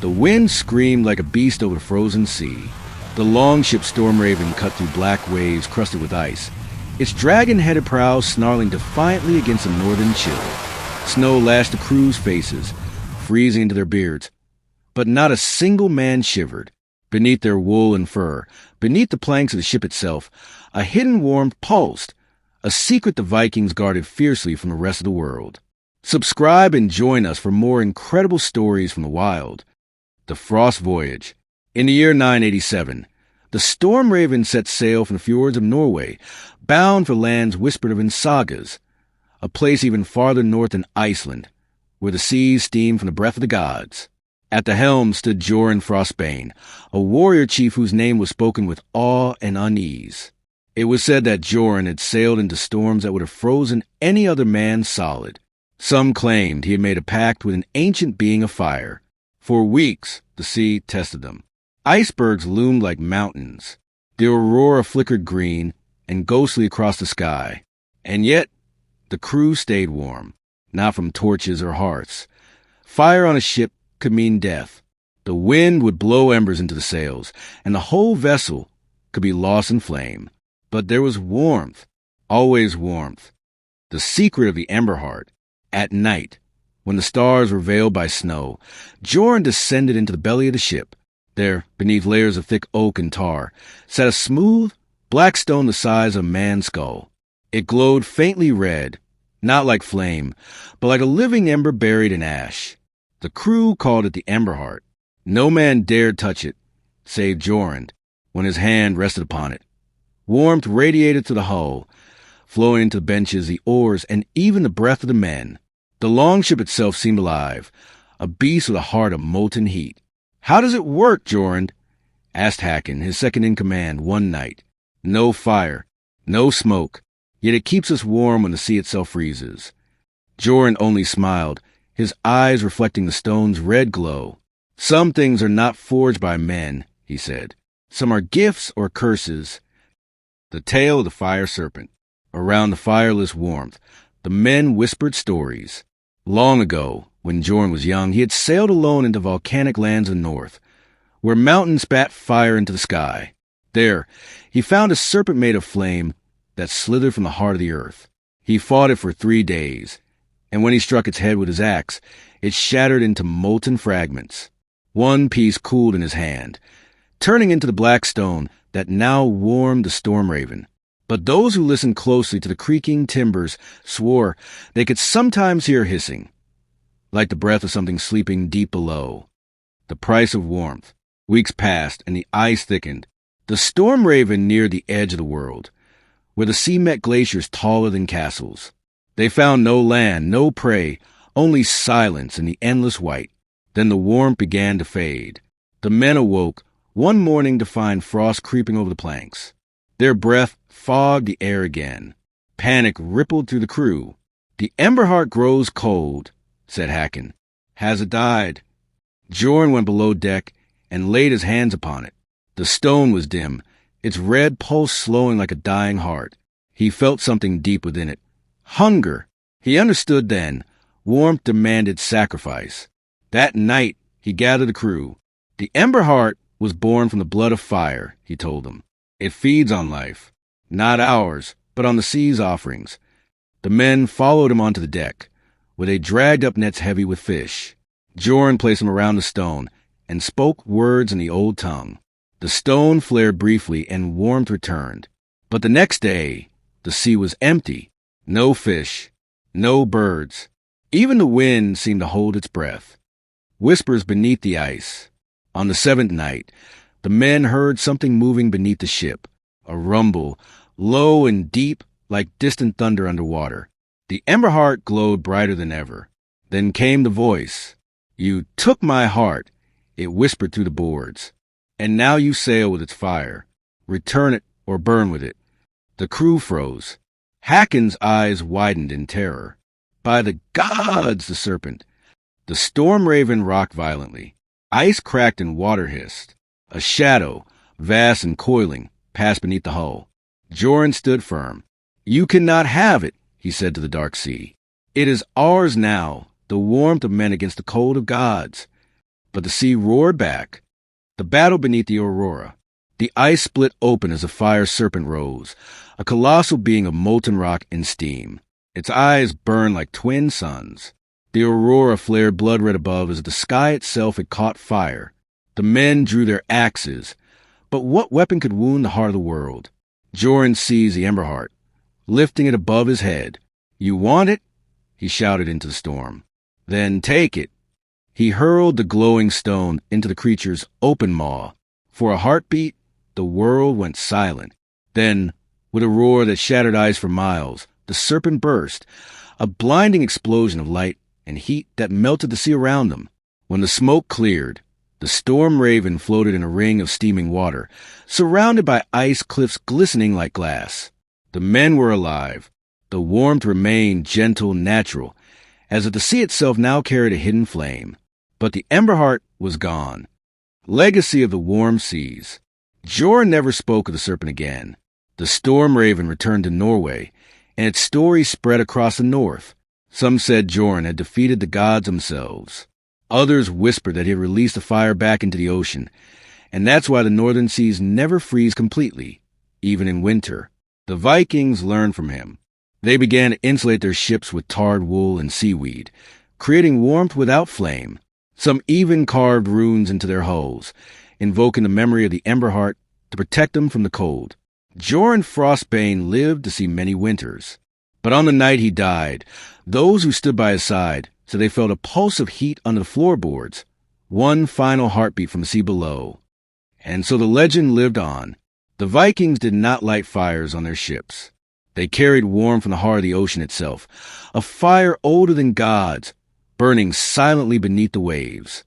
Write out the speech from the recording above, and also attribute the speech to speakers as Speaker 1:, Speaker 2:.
Speaker 1: The wind screamed like a beast over the frozen sea. The longship Stormraven cut through black waves crusted with ice, its dragon-headed prow snarling defiantly against the northern chill. Snow lashed the crew's faces, freezing into their beards. But not a single man shivered. Beneath their wool and fur, beneath the planks of the ship itself, a hidden warmth pulsed, a secret the Vikings guarded fiercely from the rest of the world. Subscribe and join us for more incredible stories from the wild. The Frost Voyage. In the year 987, the Stormraven set sail from the fjords of Norway, bound for lands whispered of in sagas, a place even farther north than Iceland, where the seas steamed from the breath of the gods. At the helm stood Jorund Frostbane, a warrior chief whose name was spoken with awe and unease. It was said that Jorund had sailed into storms that would have frozen any other man solid. Some claimed he had made a pact with an ancient being of fire. For weeks, the sea tested them. Icebergs loomed like mountains. The aurora flickered green and ghostly across the sky. And yet, the crew stayed warm, not from torches or hearths. Fire on a ship could mean death. The wind would blow embers into the sails, and the whole vessel could be lost in flame. But there was warmth, always warmth. The secret of the Emberheart. At night, when the stars were veiled by snow, Jorund descended into the belly of the ship. There, beneath layers of thick oak and tar, sat a smooth, black stone the size of a man's skull. It glowed faintly red, not like flame, but like a living ember buried in ash. The crew called it the Emberheart. No man dared touch it, save Jorund, when his hand rested upon it. Warmth radiated to the hull, flowing into the benches, the oars, and even the breath of the men. The longship itself seemed alive, a beast with a heart of molten heat. "How does it work, Jorund?" asked Hakon, his second-in-command, one night. "No fire, no smoke, yet it keeps us warm when the sea itself freezes." Jorund only smiled, his eyes reflecting the stone's red glow. "Some things are not forged by men," he said. "Some are gifts or curses." The tale of the Fire Serpent. Around the fireless warmth, the men whispered stories. Long ago, when Jorund was young, he had sailed alone into volcanic lands of the north, where mountains spat fire into the sky. There, he found a serpent made of flame that slithered from the heart of the earth. He fought it for 3 days, and when he struck its head with his axe, it shattered into molten fragments. One piece cooled in his hand, turning into the black stone that now warmed the Stormraven. But those who listened closely to the creaking timbers swore they could sometimes hear hissing, like the breath of something sleeping deep below. The price of warmth. Weeks passed, and the ice thickened. The Stormraven neared the edge of the world, where the sea met glaciers taller than castles. They found no land, no prey, only silence and the endless white. Then the warmth began to fade. The men awoke one morning to find frost creeping over the planks. Their breath fogged the air again. Panic rippled through the crew. "The Emberheart grows cold," said Hakon. "Has it died?" Jorund went below deck and laid his hands upon it. The stone was dim, its red pulse slowing like a dying heart. He felt something deep within it. Hunger. He understood then. Warmth demanded sacrifice. That night, he gathered the crew. "The Emberheart was born from the blood of fire," he told them. "It feeds on life, not ours, but on the sea's offerings." The men followed him onto the deck, where they dragged up nets heavy with fish. Jorund placed them around the stone and spoke words in the old tongue. The stone flared briefly and warmth returned. But the next day, the sea was empty. No fish, no birds. Even the wind seemed to hold its breath. Whispers beneath the ice. On the 7th night, the men heard something moving beneath the ship, a rumble, low and deep like distant thunder underwater. The Emberheart glowed brighter than ever. Then came the voice. "You took my heart," it whispered through the boards. "And now you sail with its fire. Return it or burn with it." The crew froze. Hakon's eyes widened in terror. "By the gods!" the serpent. The Stormraven rocked violently. Ice cracked and water hissed. A shadow, vast and coiling, passed beneath the hull. Jorund stood firm. "You cannot have it," he said to the dark sea. "It is ours now, the warmth of men against the cold of gods." But the sea roared back. The battle beneath the aurora. The ice split open as a fire serpent rose, a colossal being of molten rock and steam. Its eyes burned like twin suns. The aurora flared blood-red above as the sky itself had caught fire. The men drew their axes. But what weapon could wound the heart of the world? Jorund seized the Emberheart, lifting it above his head. "You want it?" he shouted into the storm. "Then take it." He hurled the glowing stone into the creature's open maw. For a heartbeat, the world went silent. Then, with a roar that shattered ice for miles, the serpent burst, a blinding explosion of light and heat that melted the sea around them. When the smoke cleared, the Stormraven floated in a ring of steaming water, surrounded by ice cliffs glistening like glass. The men were alive. The warmth remained gentle, natural, as if the sea itself now carried a hidden flame. But the Emberheart was gone. Legacy of the warm seas. Jorund never spoke of the serpent again. The Stormraven returned to Norway, and its story spread across the north. Some said Jorund had defeated the gods themselves. Others whispered that he had released the fire back into the ocean, and that's why the northern seas never freeze completely, even in winter. The Vikings learned from him. They began to insulate their ships with tarred wool and seaweed, creating warmth without flame. Some even carved runes into their hulls, invoking the memory of the Emberheart to protect them from the cold. Jorund Frostbane lived to see many winters. But on the night he died, those who stood by his side said they felt a pulse of heat under the floorboards, one final heartbeat from the sea below. And so the legend lived on. The Vikings did not light fires on their ships. They carried warmth from the heart of the ocean itself, a fire older than gods, burning silently beneath the waves.